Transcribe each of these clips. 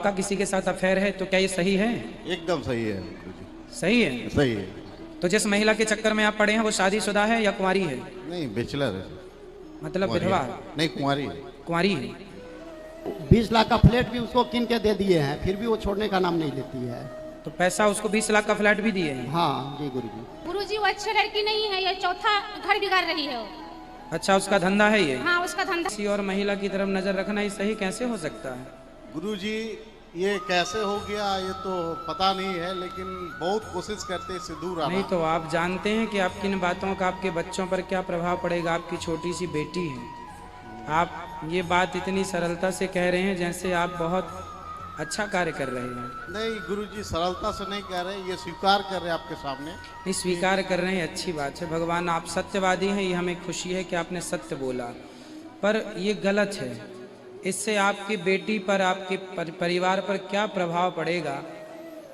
आपका किसी के साथ अफेयर है तो क्या ये सही है? एकदम सही है गुरुजी। सही है। सही है। तो जिस महिला के चक्कर में आप पड़े हैं वो शादीशुदा है या कुंवारी है? नहीं, बैचलर है। मतलब कुंवारी विधवा? है। नहीं, कुंवारी है। कुंवारी है। 20 लाख का फ्लैट भी उसको किन के दे दिए हैं, फिर भी वो छोड़ने का नाम नहीं लेती है। तो पैसा उसको 20 लाख का फ्लैट भी दिए हैं? हाँ जी गुरुजी। गुरुजी वो अच्छी लड़की नहीं है, ये चौथा घर बिगाड़ रही है वो। अच्छा, उसका धंधा है ये? हाँ, उसका धंधा। किसी और महिला की तरफ नजर रखना ये सही कैसे हो सकता है? गुरुजी, ये कैसे हो गया ये तो पता नहीं है, लेकिन बहुत कोशिश करते इससे दूर आना। नहीं तो आप जानते हैं कि आपकी इन बातों का आपके बच्चों पर क्या प्रभाव पड़ेगा? आपकी छोटी सी बेटी है। आप ये बात इतनी सरलता से कह रहे हैं जैसे आप बहुत अच्छा कार्य कर रहे हैं। नहीं गुरुजी, सरलता से नहीं कह रहे, ये स्वीकार कर रहे हैं आपके सामने। नहीं, स्वीकार कर रहे हैं, अच्छी बात है। भगवान, आप सत्यवादी हैं, ये हमें खुशी है कि आपने सत्य बोला, पर ये गलत है। इससे आपकी बेटी पर, आपके परिवार पर क्या प्रभाव पड़ेगा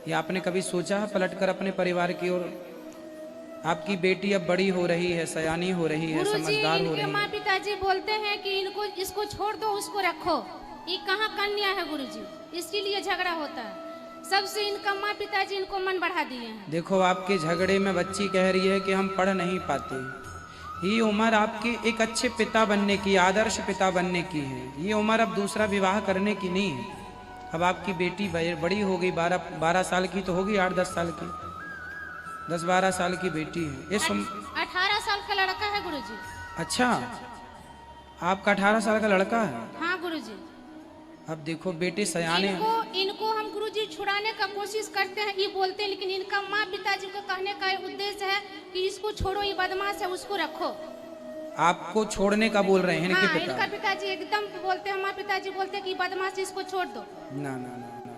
ये आपने कभी सोचा है पलटकर अपने परिवार की ओर? आपकी बेटी अब बड़ी हो रही है, सयानी हो रही है, गुरुजी, समझदार हो इनके रही माँ है। पिताजी बोलते हैं कि इसको छोड़ दो, उसको रखो। ये कहाँ कन्या है गुरुजी, इसके लिए झगड़ा होता है। सबसे इनका माँ पिताजी इनको मन बढ़ा दिए हैं। देखो, आपके झगड़े में बच्ची कह रही है कि हम पढ़ नहीं पाते। ये उम्र आपकी एक अच्छे पिता बनने की, आदर्श पिता बनने की है। ये उम्र अब दूसरा विवाह करने की नहीं है। अब आपकी बेटी बड़ी हो गई, 12 साल की तो होगी, 8-10 साल की, 10-12 साल की बेटी है। 18 साल का लड़का है गुरुजी। अच्छा, आपका 18 साल का लड़का है? हाँ गुरुजी। अब देखो बेटे सयाने इनको हम गुरुजी छुड़ाने का कोशिश करते हैं, ये बोलते हैं, लेकिन इनका माँ पिताजी को कहने का उद्देश्य है कि इसको छोड़ो, ये बदमाश है, उसको रखो। आपको छोड़ने का बोल रहे हैं हाँ, इनके पिता? इनका पिताजी एकदम बोलते हैं, माँ पिताजी बोलते हैं कि बदमाश, इसको छोड़ दो। ना ना ना ना,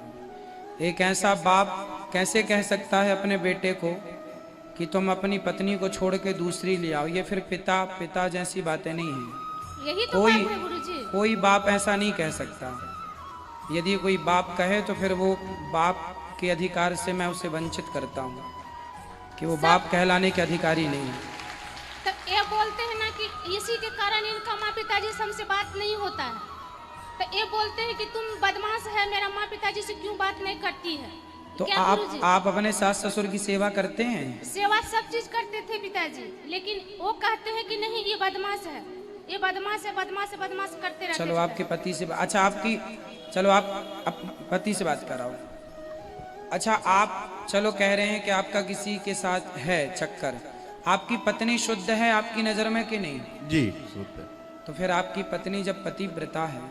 एक ऐसा बाप कैसे कह सकता है अपने बेटे को कि तुम अपनी पत्नी को छोड़ के दूसरी ले आओ? ये फिर पिता जैसी बातें नहीं है। यही तो बात है गुरुजी। कोई बाप ऐसा नहीं कह सकता। यदि कोई बाप कहे तो फिर वो बाप के अधिकार से मैं उसे वंचित करता हूँ कि वो बाप कहलाने के अधिकारी नहीं है। तो ये बोलते हैं ना कि इसी के कारण इनका माँ पिताजी से हमसे बात नहीं होता है। तो ये बोलते हैं कि तुम बदमाश है, मेरा माँ पिताजी से क्यों बात नहीं करती है? तो आप अपने सास ससुर की सेवा करते हैं? सेवा सब चीज करते थे पिताजी, लेकिन वो कहते हैं कि नहीं, ये बदमाश है, ये बदमाश है, बदमाश है, बदमाश करते रहते। चलो आपके पति से, अच्छा आपकी, चलो आप पति से बात कराओ। अच्छा, आप चलो कह रहे हैं कि आपका किसी के साथ है चक्कर, आपकी पत्नी शुद्ध है आपकी नजर में कि नहीं? जी शुद्ध है। तो फिर आपकी पत्नी जब पतिव्रता है,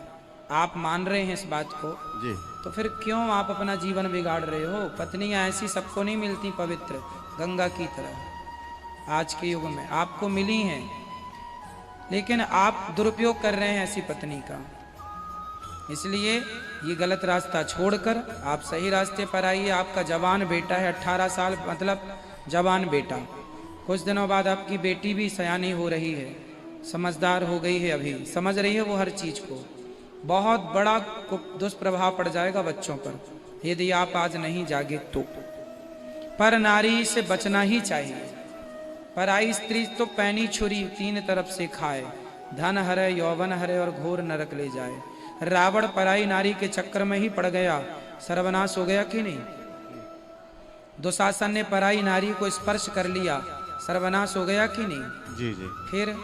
आप मान रहे हैं इस बात को जी, तो फिर क्यों आप अपना जीवन बिगाड़ रहे हो? पत्नियां ऐसी सबको नहीं मिलती पवित्र गंगा की तरह। आज के युग में आपको मिली हैं, लेकिन आप दुरुपयोग कर रहे हैं ऐसी पत्नी का। इसलिए ये गलत रास्ता छोड़कर आप सही रास्ते पर आइए। आपका जवान बेटा है, 18 साल मतलब जवान बेटा। कुछ दिनों बाद आपकी बेटी भी सयानी हो रही है, समझदार हो गई है, अभी समझ रही है वो हर चीज को। बहुत बड़ा दुष्प्रभाव पड़ जाएगा बच्चों पर यदि आप आज नहीं जागे तो। पर नारी से बचना ही चाहिए। पराई स्त्री तो पैनी छुरी 3 तरफ से खाए, धन हरे यौवन हरे और घोर नरक ले जाए। रावण पराई नारी के चक्कर में ही पड़ गया, सर्वनाश हो गया कि नहीं? दुशासन ने पराई नारी को स्पर्श कर लिया, सर्वनाश हो गया कि नहीं? जी जी। फिर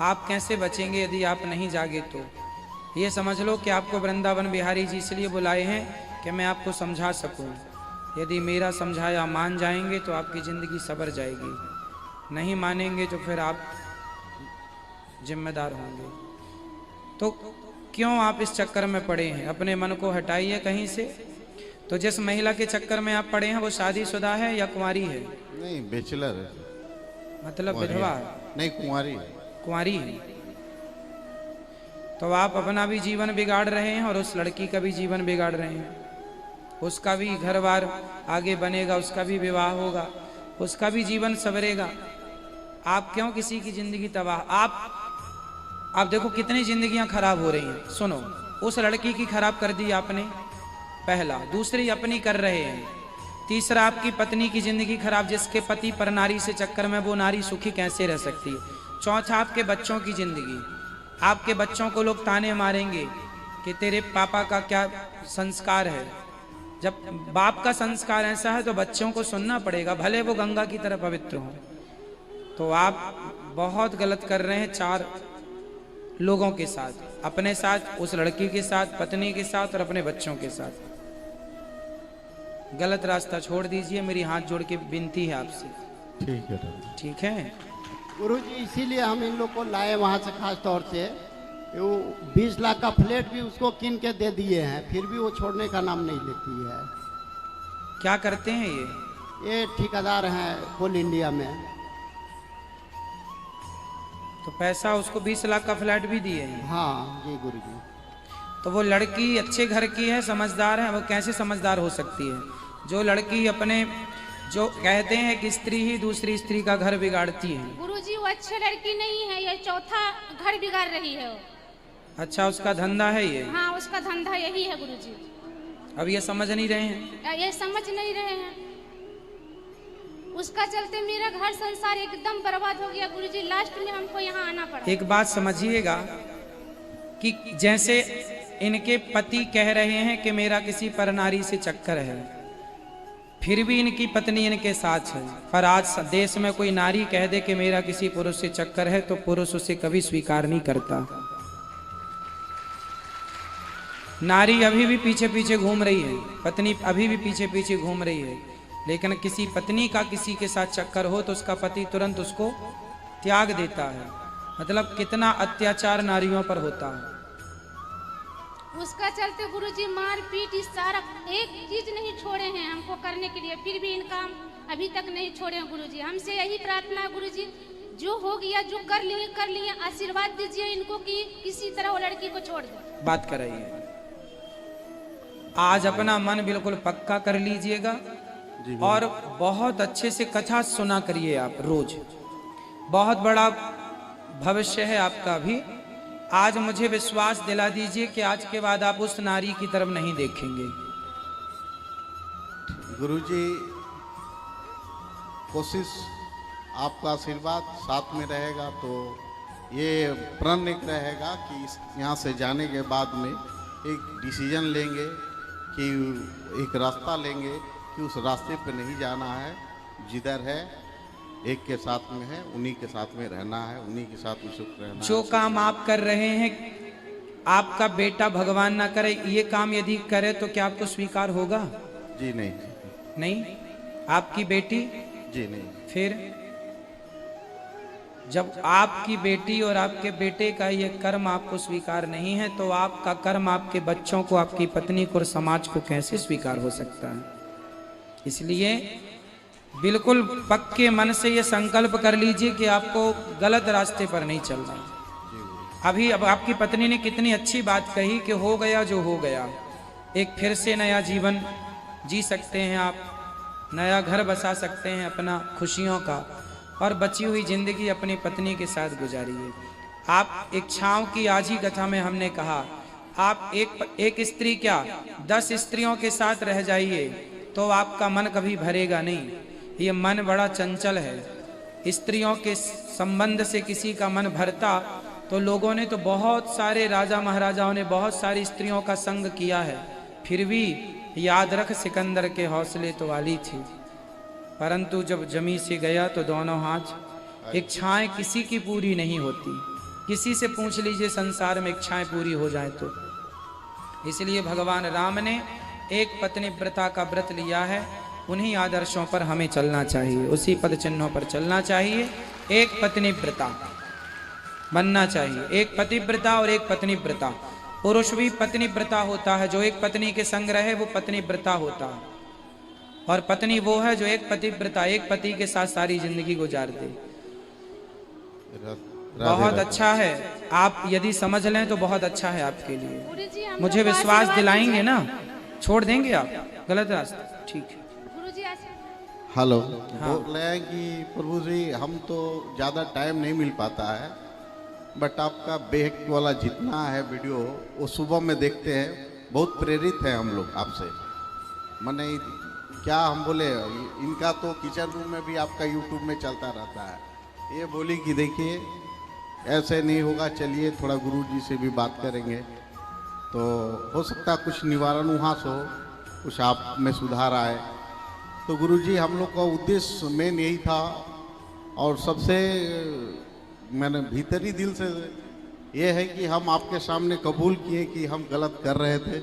आप कैसे बचेंगे यदि आप नहीं जागे तो? ये समझ लो कि आपको वृंदावन बिहारी जी इसलिए बुलाए हैं कि मैं आपको समझा सकूं। यदि मेरा समझाया मान जाएंगे तो आपकी जिंदगी सवर जाएगी, नहीं मानेंगे तो फिर आप जिम्मेदार होंगे। तो क्यों आप इस चक्कर में पड़े हैं? अपने मन को हटाइए कहीं से। तो जिस महिला के चक्कर में आप पड़े हैं वो शादीशुदा है या कुंवारी है? नहीं, बैचलर है। मतलब विधवा? नहीं, कुंवारी है। कुंवारी है। तो आप अपना भी जीवन बिगाड़ रहे हैं और उस लड़की का भी जीवन बिगाड़ रहे हैं। उसका भी घर बार आगे बनेगा, उसका भी विवाह होगा, उसका भी जीवन सवरेगा। आप क्यों किसी की जिंदगी तबाह? आप देखो कितनी जिंदगियां खराब हो रही हैं। सुनो, उस लड़की की खराब कर दी आपने, पहला। दूसरी अपनी कर रहे हैं। तीसरा आपकी पत्नी की जिंदगी खराब, जिसके पति पर नारी से चक्कर में वो नारी सुखी कैसे रह सकती है। चौथा आपके बच्चों की जिंदगी, आपके बच्चों को लोग ताने मारेंगे कि तेरे पापा का क्या संस्कार है। जब बाप का संस्कार ऐसा है तो बच्चों को सुनना पड़ेगा, भले वो गंगा की तरह पवित्र हो। तो आप बहुत गलत कर रहे हैं 4 लोगों के साथ, अपने साथ, उस लड़की के साथ, पत्नी के साथ और अपने बच्चों के साथ। गलत रास्ता छोड़ दीजिए, मेरी हाथ जोड़ के विनती है आपसे। ठीक है दादा। ठीक है गुरुजी, इसीलिए हम इन लोग को लाए वहाँ से, खास तौर से। वो 20 लाख का फ्लैट भी उसको कीन के दे दिए हैं, फिर भी वो छोड़ने का नाम नहीं लेती है। क्या करते हैं ये ठेकेदार हैं कोल इंडिया में। तो पैसा उसको 20 लाख का फ्लैट भी दिए हैं। हाँ जी गुरुजी। तो वो लड़की अच्छे घर की है, समझदार है। वो कैसे समझदार हो सकती है? जो लड़की अपने, जो कहते हैं कि स्त्री ही दूसरी स्त्री का घर बिगाड़ती है। गुरुजी वो अच्छी लड़की नहीं है, ये चौथा घर बिगाड़ रही है वो। अच्छा, उसका धंधा है ये? हाँ, उसका धंधा यही है गुरुजी। अब ये समझ नहीं रहे हैं? ये समझ नहीं रहे हैं। उसका चलते मेरा घर संसार एकदम बर्बाद हो गया गुरुजी। लास्ट में हमको यहाँ आना पड़ा। एक बात समझिएगा कि जैसे इनके पति कह रहे हैं कि मेरा किसी पर नारी से चक्कर है, फिर भी इनकी पत्नी इनके साथ है। पर आज देश में कोई नारी कह दे कि मेरा किसी पुरुष से चक्कर है, तो पुरुष उसे कभी स्वीकार नहीं करता। नारी अभी भी पीछे पीछे घूम रही है, पत्नी अभी भी पीछे पीछे घूम रही है। लेकिन किसी पत्नी का किसी के साथ चक्कर हो तो उसका पति तुरंत उसको त्याग देता है। मतलब कितना अत्याचार नारियों पर होता है। उसका चलते गुरुजी मार पीट इस सारा एक चीज नहीं छोड़े हैं हमको करने के लिए, फिर भी इनका अभी तक नहीं छोड़े हैं गुरुजी। हमसे यही प्रार्थना है गुरुजी, जो हो गया, जो कर लिए, आशीर्वाद दीजिए इनको कि किसी तरह वो लड़की को छोड़ दे। बात कराइए। आज अपना मन बिल्कुल पक्का कर लीजिएगा और बहुत अच्छे से कथा सुना करिए आप रोज। बहुत बड़ा भविष्य है आपका भी। आज मुझे विश्वास दिला दीजिए कि आज के बाद आप उस नारी की तरफ नहीं देखेंगे। गुरुजी, कोशिश, आपका आशीर्वाद साथ में रहेगा तो ये प्रण एक रहेगा कि यहाँ से जाने के बाद में एक डिसीजन लेंगे कि एक रास्ता लेंगे कि उस रास्ते पे नहीं जाना है। जिधर है एक के साथ में है, उन्हीं के साथ में रहना है, उन्हीं के साथ में सुख रहना है। जो काम आप कर रहे हैं, आपका बेटा भगवान ना करे ये काम यदि करे तो क्या आपको स्वीकार होगा? जी नहीं। नहीं। आपकी बेटी? जी नहीं। फिर जब आपकी बेटी और आपके बेटे का ये कर्म आपको स्वीकार नहीं है तो आपका कर्म आपके बच्चों को, आपकी पत्नी को और समाज को कैसे स्वीकार हो सकता है? इसलिए बिल्कुल पक्के मन से ये संकल्प कर लीजिए कि आपको गलत रास्ते पर नहीं चलना। अभी अब आपकी पत्नी ने कितनी अच्छी बात कही कि हो गया जो हो गया, एक फिर से नया जीवन जी सकते हैं आप, नया घर बसा सकते हैं अपना खुशियों का, और बची हुई जिंदगी अपनी पत्नी के साथ गुजारिए। आप एक छांव की आज ही कथा में हमने कहा, आप एक स्त्री क्या 10 स्त्रियों के साथ रह जाइए तो आपका मन कभी भरेगा नहीं। ये मन बड़ा चंचल है। स्त्रियों के संबंध से किसी का मन भरता तो लोगों ने तो बहुत सारे राजा महाराजाओं ने बहुत सारी स्त्रियों का संग किया है, फिर भी याद रख सिकंदर के हौसले तो वाली थी, परंतु जब जमी से गया तो दोनों हाथ। इच्छाएं किसी की पूरी नहीं होती, किसी से पूछ लीजिए संसार में इच्छाएं पूरी हो जाए तो। इसलिए भगवान राम ने एक पत्नी व्रता का व्रत लिया है। उन्हीं आदर्शों पर हमें चलना चाहिए, उसी पद चिन्हों पर चलना चाहिए। एक पत्नी व्रता बनना चाहिए, एक पतिव्रता और एक पत्नी व्रता। पुरुष भी पत्नी व्रता होता है, जो एक पत्नी के संग रहे वो पत्नी व्रता होता है, और पत्नी वो है जो एक पतिव्रता, एक पति के साथ सारी जिंदगी गुजार दे। बहुत अच्छा है, आप यदि समझ लें तो बहुत अच्छा है आपके लिए। मुझे विश्वास दिलाएंगे ना, छोड़ देंगे आप गलत रास्ता? ठीक है। हेलो। बोल रहे हैं कि प्रभु जी हम तो ज़्यादा टाइम नहीं मिल पाता है, बट आपका बेहक वाला जितना है वीडियो वो सुबह में देखते हैं, बहुत प्रेरित है हम लोग आपसे। मैंने क्या हम बोले, इनका तो किचन रूम में भी आपका यूट्यूब में चलता रहता है। ये बोली कि देखिए ऐसे नहीं होगा, चलिए थोड़ा गुरु जी से भी बात करेंगे। तो हो सकता है कुछ निवारण वहाँ से हो, कुछ आप में सुधार आए। तो गुरुजी हम लोग का उद्देश्य मेन यही था, और सबसे मैंने भीतरी दिल से ये है कि हम आपके सामने कबूल किए कि हम गलत कर रहे थे,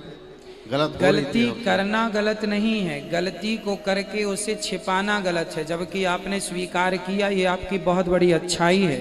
गलती करना गलत नहीं है, गलती को करके उसे छिपाना गलत है, जबकि आपने स्वीकार किया, ये आपकी बहुत बड़ी अच्छाई है।